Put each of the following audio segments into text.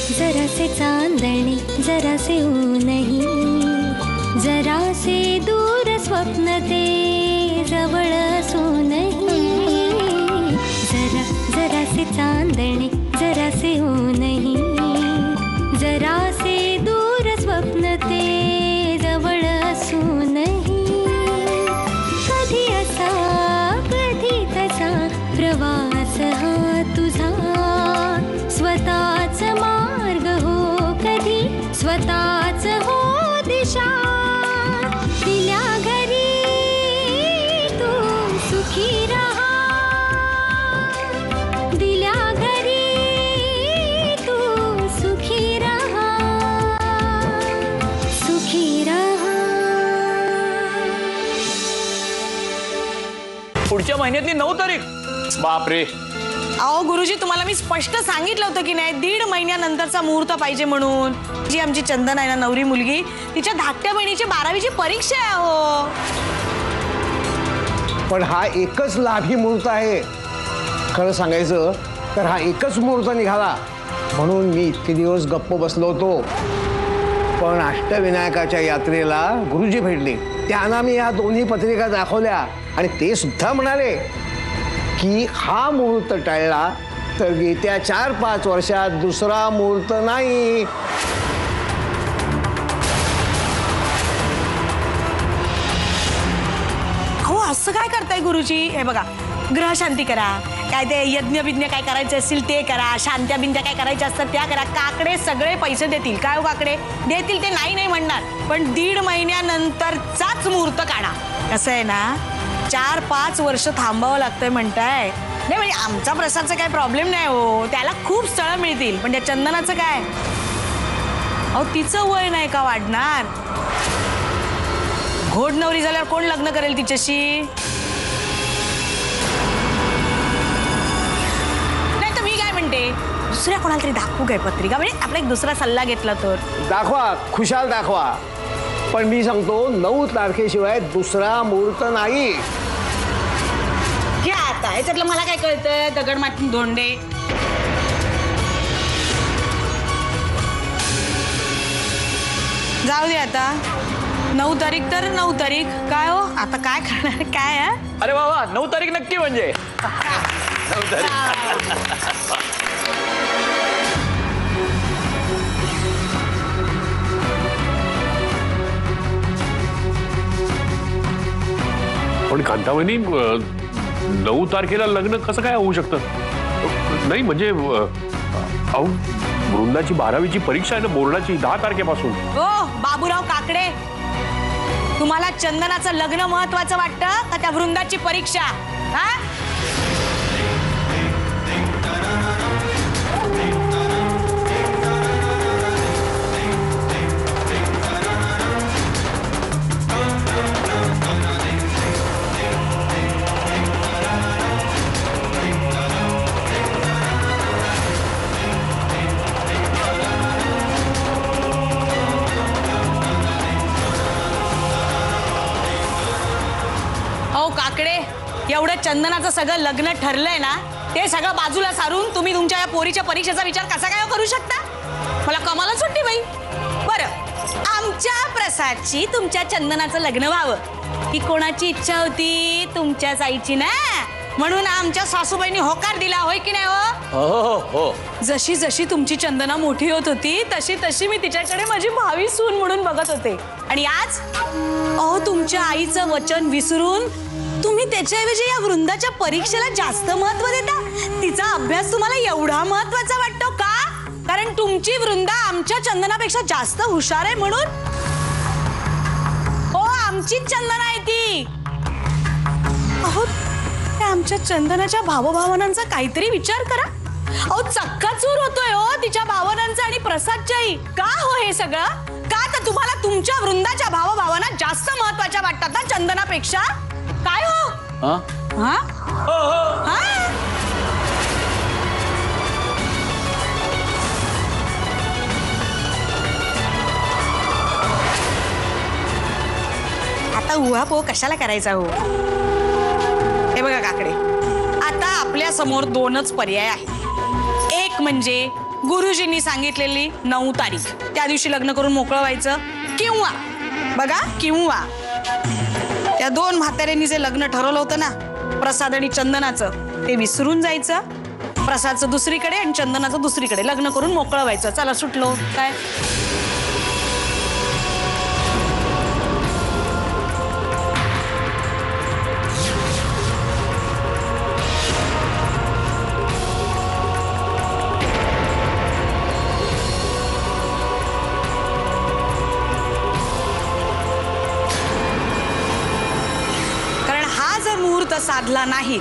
जरा से चांदणे जरा से ऊनही, जरा से दूर स्वप्न ते जवळ असूनही, जरा जरा से चांदणे जरा से ऊनही, जरा से दूर स्वप्न ते जवळ असूनही, कधी असा कधी तसा प्रवास हा तुझा, स्वतःच मार्ग हो कधी स्वतःच हो दिशा, दिल्या घरी तू सुखी रहा, दिल्या घरी तू सुखी रहा, सुखी रहा. पुढच्या महिन्यातली 9 तारीख. बापरे. अहो गुरुजी, तुम्हाला मी स्पष्ट सांगितलं होतं की नाही 1.5 महिन्यानंतरचा मुहूर्त पाहिजे म्हणून. जी आमची चंदन आहे ना, नवरी मुलगी, तिच्या धाकट्या बहिणीची 12वीची परीक्षा आहे. अहो पण हा एकच लाभी मुहूर्त आहे. खरं सांगायचं तर हा एकच मुहूर्त निघाला म्हणून मी इतके दिवस गप्प बसलो होतो. पण अष्टविनायकाच्या यात्रेला गुरुजी भेटले. त्यांना मी या दोन्ही पत्रिका दाखवल्या आणि ते सुद्धा म्हणाले की हा मुहूर्त टळला तर येत्या 4-5 वर्षात दुसरा मुहूर्त नाही. अहो असं काय करताय गुरुजी? हे बघा, ग्रहशांती करा, काय ते यज्ञ बिज्ञ काय करायचे असतील ते करा, शांत्या बिंत्या काय करायच्या असतात त्या करा. काकडे सगळे पैसे देतील. काय हो काकडे देतील, ते नाही नाही म्हणणार. पण 1.5 महिन्यानंतरचाच मुहूर्त काढा. कसं आहे ना, 4-5 वर्ष थांबावं लागतंय म्हणताय. नाही म्हणजे आमच्या प्रसादचा काय प्रॉब्लेम नाही हो, त्याला खूप स्थळं मिळतील. पण त्या चंदनाचं काय? अहो तिचं वय नाही का वाढणार? घोड नवरी झाल्यावर कोण लग्न करेल तिच्याशी? नाही तर मी काय म्हणते, दुसऱ्या कोणाला तरी दाखवू काय पत्रिका, म्हणजे आपला एक दुसरा सल्ला घेतला तर. दाखवा, खुशाल दाखवा. पण मी सांगतो 9 तारखेशिवाय दुसरा मुहूर्त नाही. घ्या आता, याच्यातलं मला काय कळतंय? दगडमाती धोंडे. जाऊ दे आता. 9 तारीख तर 9 तारीख. काय हो आता काय करणार? काय आहे? अरे बाबा 9 तारीख नक्की म्हणजे 9 तारीख. पण कांतावणी 9 तारखेला लग्न कसं काय होऊ शकतं? नाही म्हणजे अहो वृंदाची 12वीची परीक्षा आहे ना, बोर्डाची 10 तारखेपासून. हो बाबूराव काकडे, तुम्हाला चंदनाचं लग्न महत्वाचं वाटतं का त्या वृंदाची परीक्षा? हा काकडे, एवढं चंदनाचं सगळं लग्न ठरलंय ना, ते सगळं बाजूला सारून तुम्ही तुमच्या या पोरीच्या परीक्षेचा विचार कसा काय करू शकता? मला कमालच सुट्टी बाई. बरं, आमच्या प्रसादची तुमच्या चंदनाचं लग्न व्हावं ही कोणाची इच्छा होती? तुमच्याच आईची ना. म्हणून आमच्या सासूबाईंनी होकार दिला, होय की नाही? हो हो. जशी जशी तुमची चंदना मोठी होत होती तशी तशी मी तिच्याकडे माझी भावी सून म्हणून बघत होते. आणि आज अहो तुमच्या आईचं वचन विसरून तुम्ही त्याच्याऐवजी या वृंदाच्या परीक्षेला जास्त महत्व देता. तिचा अभ्यास तुम्हाला एवढा महत्वाचा वाटतो का? कारण तुमची वृंदा आमच्या चंदनापेक्षा जास्त हुशार आहे म्हणून? हो, आमचीच चंदना आहे ती. अहो आमच्या चंदनाच्या भावभावनांचा काहीतरी विचार करा. अहो चक्काचूर होतोय हो तिच्या भावनांचा आणि प्रसादच्याही. का हो हे सगळं? का तर तुम्हाला तुमच्या वृंदाच्या भावभावना जास्त महत्वाच्या वाटतात ना चंदनापेक्षा? काय हो? हा? हा? आता उहापोह कशाला करायचा हो? हे बघा काकडे, आता आपल्या समोर दोनच पर्याय आहेत. एक म्हणजे गुरुजींनी सांगितलेली 9 तारीख त्या दिवशी लग्न करून मोकळं व्हायचं, किंवा बघा किंवा त्या 2 म्हाताऱ्यांनी जे लग्न ठरवलं होतं ना, प्रसाद आणि चंदनाचं, ते विसरून जायचं. प्रसादचं दुसरीकडे आणि चंदनाचं दुसरीकडे लग्न करून मोकळं व्हायचं. चला सुटलो काय. मुहूर्त साधला नाही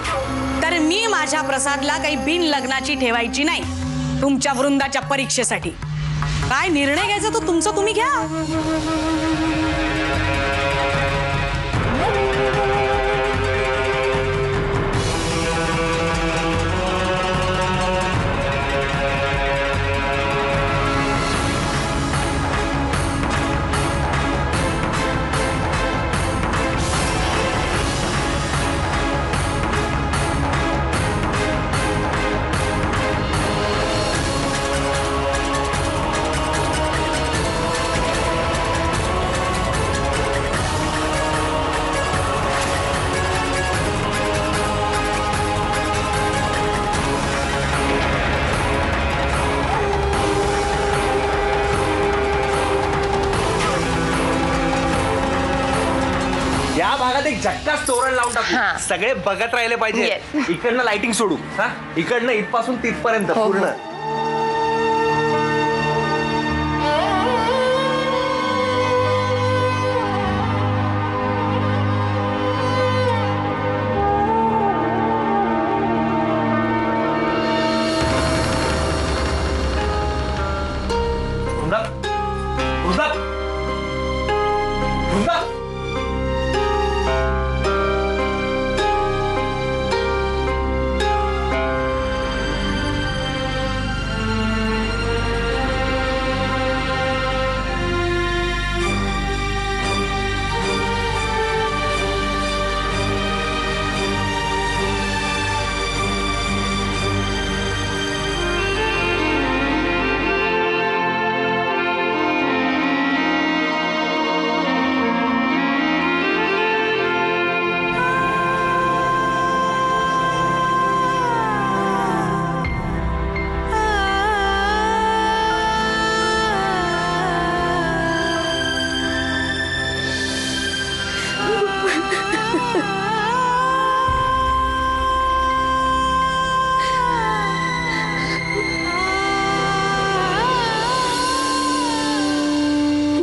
तर मी माझ्या प्रसादला काही बिन लग्नाची ठेवायची नाही तुमच्या वृंदाच्या परीक्षेसाठी. काय निर्णय घ्यायचा तो तुमचं तुम्ही घ्या. या भागात एक झक्कास तोरण लावून टाकू, सगळे बघत राहिले पाहिजे. इकडनं लाइटिंग सोडू, हा इकडनं इथपासून तिथपर्यंत पूर्ण.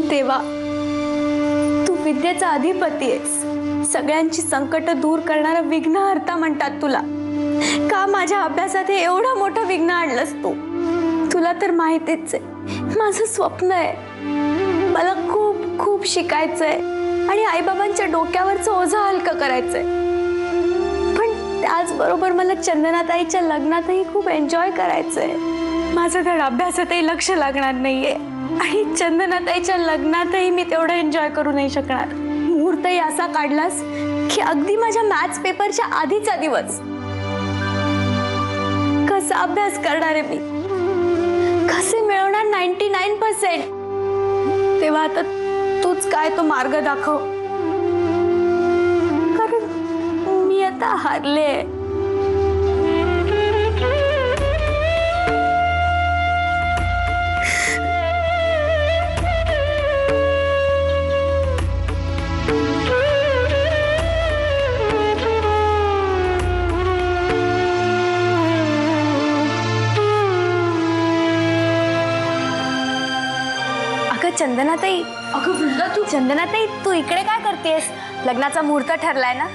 देवा, तू विद्येचा अधिपती आहेस. सगळ्यांची संकट दूर करणारा विघ्नहर्ता म्हणतात तुला. का माझ्या अभ्यासात हे एवढा मोठा विघ्न आणलंस तू? तुला तर माहितीच आहे, माझं स्वप्न आहे. मला खूप खूप शिकायचंय आणि आईबाबांच्या डोक्यावरचं ओझं हलकं करायचंय. पण त्याचबरोबर मला चंदनाताईच्या लग्नातही खूप एन्जॉय करायचंय. माझं धड अभ्यासातही लक्ष लागणार नाहीये आणि चंदनाताईच्या लग्नातही मी तेवढं एन्जॉय करू नाही शकणार. मुहूर्तही असा काढलास की अगदी माझ्या मॅथ्स पेपरच्या आधीचा दिवस. कसा अभ्यास करणार आहे मी? कसे मिळवणार 99%? तेव्हा आता तूच काय तो मार्ग दाखव, कारण मी आता हारले. चंदनाताई, चंदनाताई, तू इकडे काय करतेस? लग्नाचा मुहूर्त ठरलाय ना,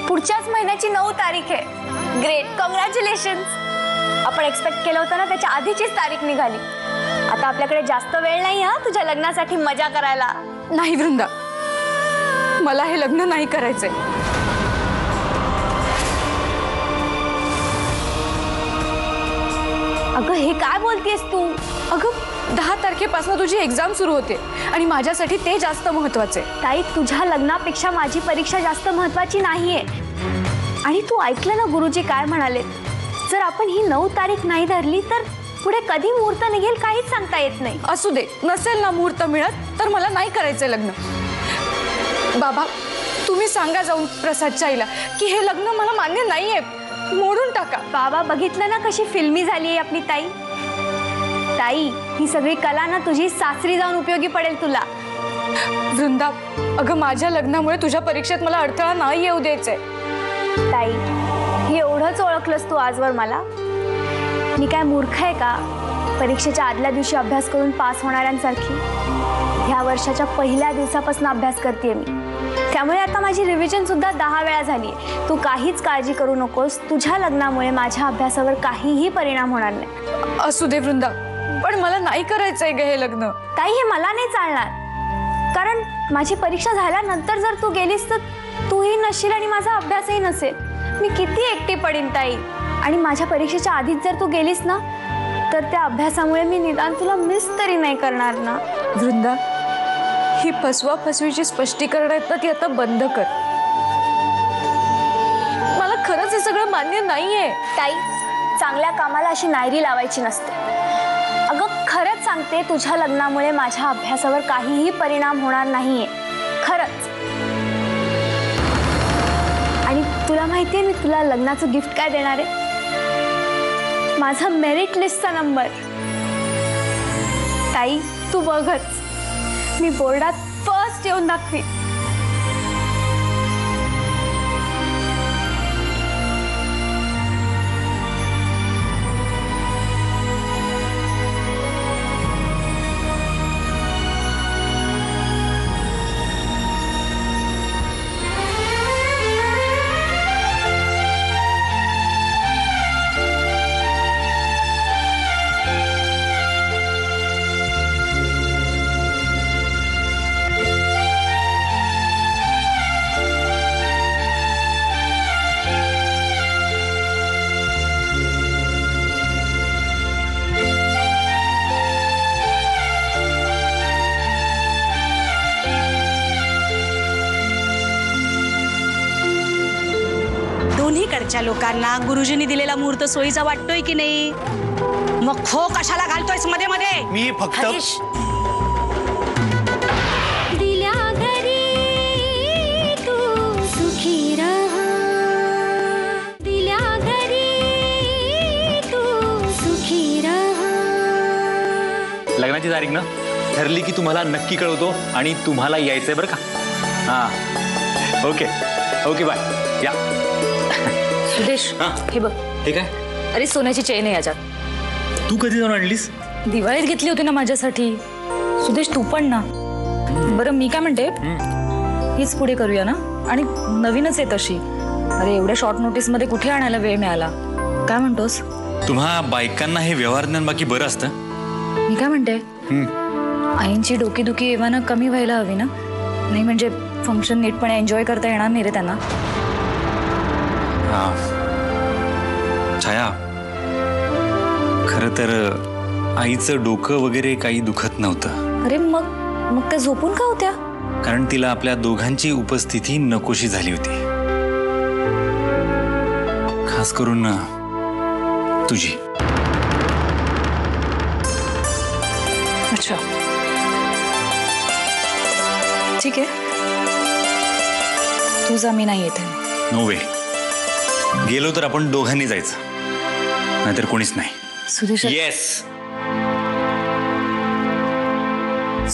पुढच्याच महिन्याची 9 तारीख आहे. Great, congratulation. आपण एक्सपेक्ट केलं होतं ना त्याच्या आधीचीच तारीख निघाली. आता आपल्याकडे जास्त वेळ नाही हा तुझ्या लग्नासाठी मजा करायला. नाही वृंदा, मला हे लग्न नाही करायचंय. अगं हे काय बोलतेस तू? अगं 10 तारखेपासून तुझी एक्झाम सुरू होते आणि माझ्यासाठी ते जास्त महत्वाचे. ताई, तुझ्या लग्नापेक्षा माझी परीक्षा जास्त महत्वाची नाहीये. आणि तू ऐकलं ना गुरुजी काय म्हणाले? जर आपण ही 9 तारीख नाही धरली तर पुढे कधी मुहूर्त निघेल काहीच सांगता येत नाही. असू दे, नसेल ना मुहूर्त मिळत तर मला नाही करायचंय लग्न. बाबा तुम्ही सांगा जाऊन प्रसादच्या आईला की हे लग्न मला मान्य नाहीये, मोडून टाका. बाबा बघितलं ना कशी फिल्मी झाली आहे आपली ताई. ताई ही सगळी कला ना तुझी सासरी जाऊन उपयोगी पडेल तुला. वृंदा, अगं माझ्या लग्नामुळे तुझ्या परीक्षेत मला अडथळा नाही येऊ द्यायचंय. ताई हे एवढंच ओळखलंस तू आजवर मला. मी काय मूर्ख आहे का परीक्षेच्या आदल्या दिवशी अभ्यास करून पास होणाऱ्यांसारखी? ह्या वर्षाच्या पहिल्या दिवसापासून अभ्यास करते मी, त्यामुळे आता माझी रिव्हिजन सुद्धा 10 वेळा झाली. तू काहीच काळजी करू नकोस, तुझ्या लग्नामुळे माझ्या अभ्यासावर काहीही परिणाम होणार नाही. असू दे वृंदा, पण मला नाही करायचंय ग हे लग्न. ताई हे मला नाही चालणार, कारण माझी परीक्षा झाल्यानंतर जर तू गेलीस तर तूही नसशील आणि माझा अभ्यासही नसेल. मी किती एकटी पडीन ताई. आणि माझ्या परीक्षेच्या आधीच जर तू गेलीस ना तर त्या अभ्यासामुळे मी निदान तुला मिस तरी नाही करणार ना. वृंदा, ही फसवीची स्पष्टीकरण आहेत ना ती आता बंद कर. मला खरंच हे सगळं मान्य नाहीये. ताई चांगल्या कामाला अशी नायरी लावायची नसते. अगं खरंच सांगते, तुझ्या लग्नामुळे माझ्या अभ्यासावर काहीही परिणाम होणार नाहीये, खरंच. आणि तुला माहितीये मी तुला लग्नाचं गिफ्ट काय देणार आहे? माझा मेरिट लिस्टचा नंबर. ताई तू बघच, मी बोर्डात फर्स्ट येऊन दाखवी. दोन्हीकडच्या लोकांना गुरुजींनी दिलेला मुहूर्त सोयीचा वाटतोय की नाही? मग खो कशाला घालतोयस मध्ये मध्ये? मी फक्त हरीश, दिल्या घरी तू सुखी रहा, दिल्या घरी तू सुखी रहा. लग्नाची तारीख ना ठरली की तुम्हाला नक्की कळवतो आणि तुम्हाला यायचंय बरं का? हां ओके ओके बाय. या सुदेश, हे बघ. हे काय? अरे सोन्याची चेन आहे याच्यात. तू कधी जाऊन आणलीस? दिवाळीत घेतली होती ना माझ्यासाठी. सुदेश तू पण ना. बरं मी काय म्हणते, हीच पुढे करूया ना, आणि नवीनच आहे तशी. अरे एवढ्या शॉर्ट नोटीस मध्ये कुठे आणायला वेळ मिळाला? काय म्हणतोस? तुम्हा बायकांना हे व्यवहार ज्ञान बाकी बरं असतं. मी काय म्हणते, आईंची डोकीदुखी एव्हाना कमी व्हायला हवी ना. नाही म्हणजे फंक्शन नीटपणे एन्जॉय करता येणार नाही रे त्यांना. छाया, खरं तर आईचं डोकं वगैरे काही दुखत नव्हतं. अरे मग त्या झोपून का होत्या? कारण तिला आपल्या दोघांची उपस्थिती नकोशी झाली होती, खास करून तुझी. अच्छा ठीक आहे, तू जा, मी नाही येते. नो वे. गेलो तर आपण दोघांनी जायचं, नाहीतर कोणीच नाही. सुदेश. येस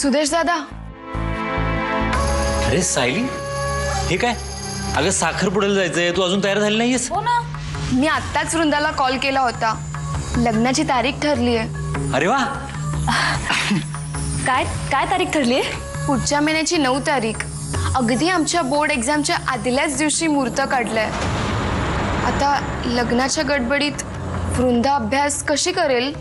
सुदेश दादा. अरे सायली, हे काय? अगं साखरपुड्याला जायचंय, तू अजून तयार झाली नाहीयेस? हो ना, मी आत्ताच वृंदाला कॉल केला होता, लग्नाची तारीख ठरली आहे. अरे वा. काय काय तारीख ठरली आहे? पुढच्या महिन्याची 9 तारीख. अगदी आमच्या बोर्ड एक्झामच्या आदल्याच दिवशी मुहूर्त काढलाय. आता लग्नाच्या गडबडीत वृंदा अभ्यास कशी करेल?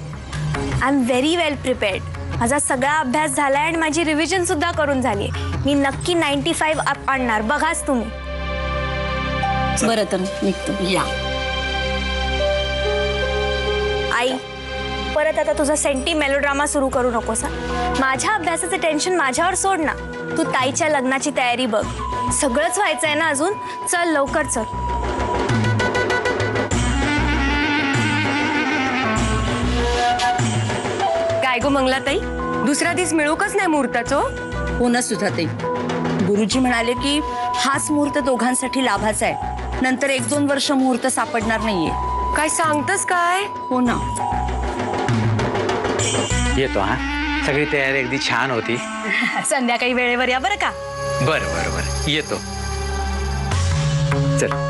I am very well prepared. माझा सगळा अभ्यास झालाय आणि माझी रिव्हिजन सुद्धा करून झाली. मी नक्की 95 अप आणणार, बघाच तुम्ही. बरं तर निघतो. या आई, परत आता तुझा सेंटी मेलोड्रामा सुरू करू नकोस. माझ्या अभ्यासाचं टेन्शन माझ्यावर सोड ना. तू ताईच्या लग्नाची तयारी बघ. सगळंच व्हायचंय ना अजून. चल लवकर चल. काय गो मंगलाताई, दुसरा दिवस मिळूकच नाही मुहूर्ताचं? हो ना सुधाताई, गुरुजी म्हणाले की हाच मुहूर्त दोघांसाठी लाभाचा आहे. नंतर 1-2 वर्ष मुहूर्त सापडणार नाहीये. काय सांगतस काय? हो ना. येतो हा. सगळी तयारी अगदी छान होती. संध्याकाळी वेळेवर या बरं का. बरं बरं बरं येतो. चल.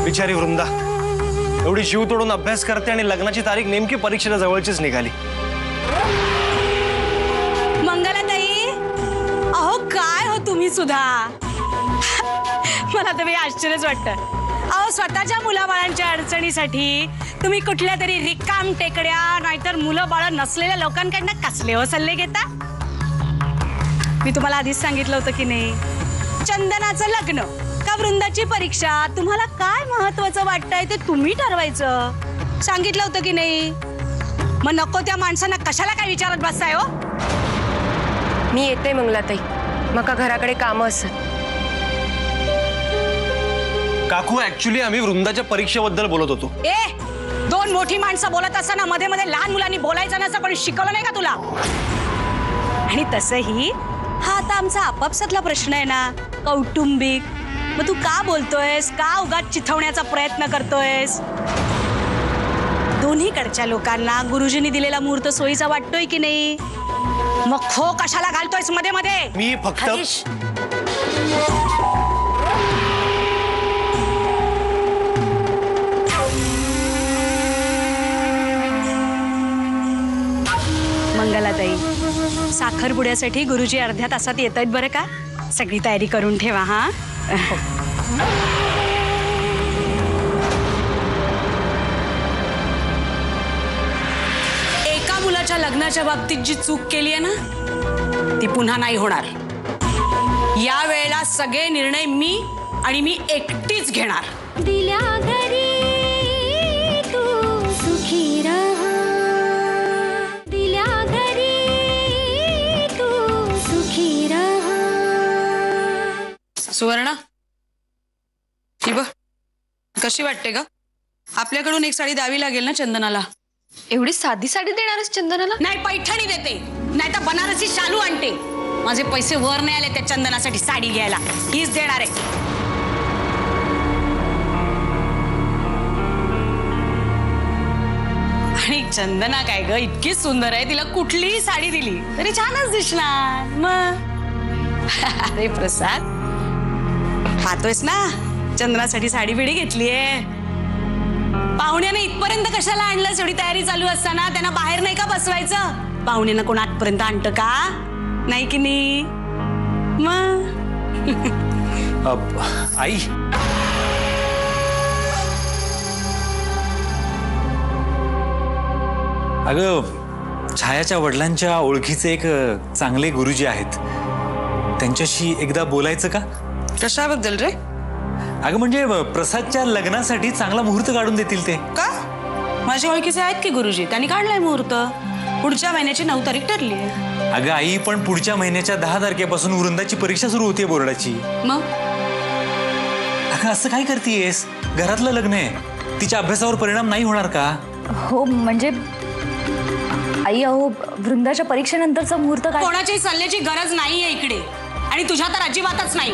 बिचारी वृंदा एवढी जीव तोडून अभ्यास करते आणि लग्नाची तारीख नेमकी परीक्षेला जवळचीच निघाली. मंगलाताई, अहो काय हो तुम्ही सुद्धा. मला तर आश्चर्यच वाटतं. अहो स्वतःच्या मुलाबाळांच्या अडचणीसाठी तुम्ही कुठल्या तरी रिकाम टेकड्या नाहीतर मुलं बाळ नसलेल्या लोकांकडनं कसले हो सल्ले घेता. मी तुम्हाला आधीच सांगितलं होतं की नाही, चंदनाचं लग्न का वृंदाची परीक्षा, तुम्हाला काय महत्वाचं वाटतंय ते तुम्ही ठरवायचं. सांगितलं होतं की नाही. मग नको त्या माणसांना कशाला काय विचारत बसताय हो. मी येते मंगलाताई, मका घराकडे कामं असत. काकू ऍक्च्युली आम्ही वृंदाच्या परीक्षेबद्दल बोलत होतो. दोन मोठी माणसं बोलत असताना मध्ये मध्ये लहान मुलांनी बोलायचं नसं कोणी शिकवलं नाही का तुला. आणि तसंही हा आता आमचा आपापसातला प्रश्न आहे ना, कौटुंबिक. मग तू का बोलतोयस, का उगाच चिथवण्याचा प्रयत्न करतोयस. दोन्हीकडच्या लोकांना गुरुजींनी दिलेला मुहूर्त सोयीचा वाटतोय की नाही. मग खो कशाला घालतोयस मध्ये मध्ये. मी फक्त मंगलाताई, साखरपुड्यासाठी गुरुजी अर्ध्या तासात येत आहेत बरं का. सगळी तयारी करून ठेवा हा. एका मुलाच्या लग्नाच्या बाबतीत जी चूक केली आहे ना, ती पुन्हा नाही होणार. या वेळेला सगळे निर्णय मी आणि मी एकटीच घेणार. दिल्या घरी तू सुखी रहा, दिल्या घरी तू सुखी रहा. सुवर्णा, ही बघ कशी वाटते ग. आपल्याकडून एक साडी द्यावी लागेल ना चंदनाला. एवढी साधी साडी देणारच चंदनाला? नाही, पैठणी देते, नाही तर बनारसी शालू आणते. माझे पैसे वर नाही आले त्या चंदनासाठी साडी घ्यायला. हीच देणार आहे. आणि चंदना काय ग, इतकी सुंदर आहे, तिला कुठलीही साडी दिली तरी छानच दिसणार. मग अरे प्रसाद, पाहतोयस ना चंदनासाठी साडी बिडी घेतलीये. पाहुण्याने इथपर्यंत कशाला आणलं. एवढी तयारी चालू असताना त्यांना बाहेर नाही का बसवायचं. पाहुण्यानं कोण आतपर्यंत आणतं का, नाही की नाही. मग आई, अगं छायाच्या वडिलांच्या ओळखीचे एक चांगले गुरुजी आहेत. त्यांच्याशी एकदा बोलायचं का? कशाबद्दल रे? अगं म्हणजे प्रसादच्या लग्नासाठी चांगला मुहूर्त काढून देतील ते. का? माझ्या ओळखीचे आहेत की गुरुजी, त्यांनी काढलाय मुहूर्त. पुढच्या महिन्याची 9 तारीख ठरली आहे. अगं आई, पण पुढच्या महिन्याच्या 10 तारखेपासून वृंदाची परीक्षा सुरू होतीये बोर्डाची. मग अगं असं काय करतेयस. घरातलं लग्न आहे, तिच्या अभ्यासावर परिणाम नाही होणार का? हो म्हणजे आई, अहो वृंदाच्या परीक्षेनंतरचा मुहूर्त काय. कोणाच्याही सल्ल्याची गरज नाहीये इकडे, आणि तुझ्या तर अजिबातच नाही.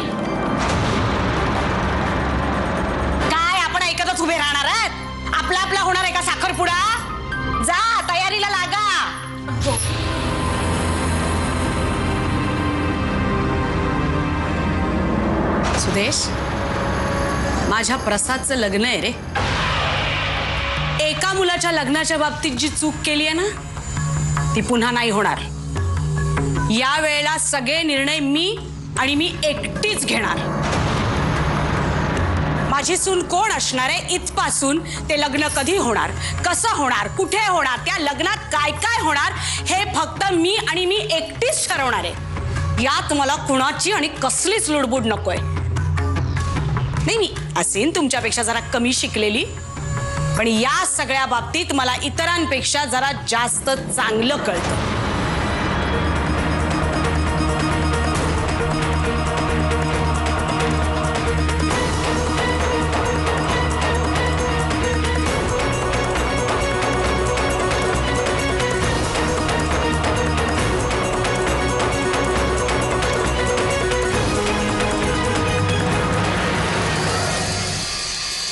काय आपण ऐकतच उभे राहणार आहात. आपला आपला होणार आहे का साखरपुडा. जा तयारीला लागा. सुदेश, माझ्या प्रसादचं लग्न आहे रे. एका मुलाच्या लग्नाच्या बाबतीत जी चूक केली आहे ना, ती पुन्हा नाही होणार. या वेळेला सगळे निर्णय मी आणि मी एकटीच घेणार. माझी सून कोण असणार आहे इथपासून ते लग्न कधी होणार, कसं होणार, कुठे होणार, त्या लग्नात काय काय होणार, हे फक्त मी आणि मी एकटीच ठरवणार आहे. यात मला कुणाची आणि कसलीच लुडबुड नकोय. नाही, मी असेन तुमच्यापेक्षा जरा कमी शिकलेली, पण या सगळ्या बाबतीत मला इतरांपेक्षा जरा जास्त चांगलं कळतं.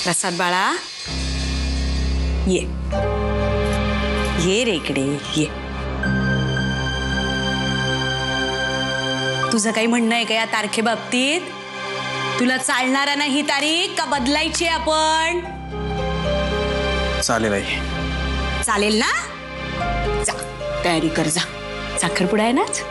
प्रसाद बाळा ये रे इकडे ये. तुझं काही म्हणणं आहे का या तारखेबाबतीत? तुला चालणार नाही ही तारीख का बदलायची आपण? चालेल आई. चालेल ना? जा तयारी कर जा. साखरपुडा आहे नाच.